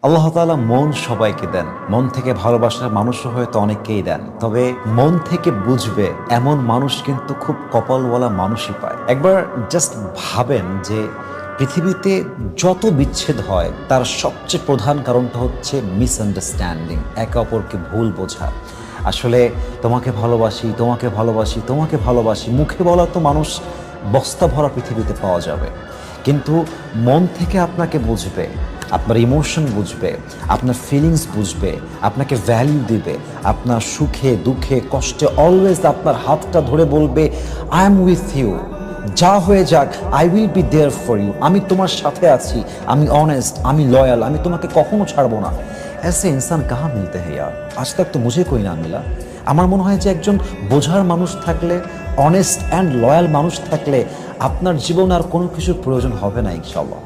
আল্লাহ তাআলা মন সবাইকে দেন, মন থেকে ভালোবাসার মানুষও হয়তো অনেককেই দেন, তবে মন থেকে বুঝবে এমন মানুষ কিন্তু খুব কপালওয়ালা মানুষই পায়। একবার জাস্ট ভাবেন যে পৃথিবীতে যত বিচ্ছেদ হয় তার সবচেয়ে প্রধান কারণটা হচ্ছে মিসআন্ডারস্ট্যান্ডিং, একে অপরকে ভুল বোঝা। আসলে তোমাকে ভালোবাসি, তোমাকে ভালোবাসি, তোমাকে ভালোবাসি, মুখে বলা তো মানুষ বস্তা ভরা পৃথিবীতে পাওয়া যাবে, কিন্তু মন থেকে আপনাকে বুঝবে, আপনার ইমোশন বুঝবে, আপনার ফিলিংস বুঝবে, আপনাকে ভ্যালু দিবে, আপনার সুখে দুঃখে কষ্টে অলওয়েজ আপনার হাতটা ধরে বলবে আই এম উইথ ইউ, যা হয়ে যাক I will be there for you, আমি তোমার সাথে আছি, আমি অনেস্ট, আমি লয়াল, আমি তোমাকে কখনো ছাড়বো না। ऐसे इंसान कहाँ मिलते हैं यार, आज तक तो मुझे कोई ना मिला। আমার মনে হয় যে একজন বোঝার মানুষ থাকলে, অনেস্ট অ্যান্ড লয়াল মানুষ থাকলে আপনার জীবনে আর কোনো কিছুর প্রয়োজন হবে না ইনশাআল্লাহ।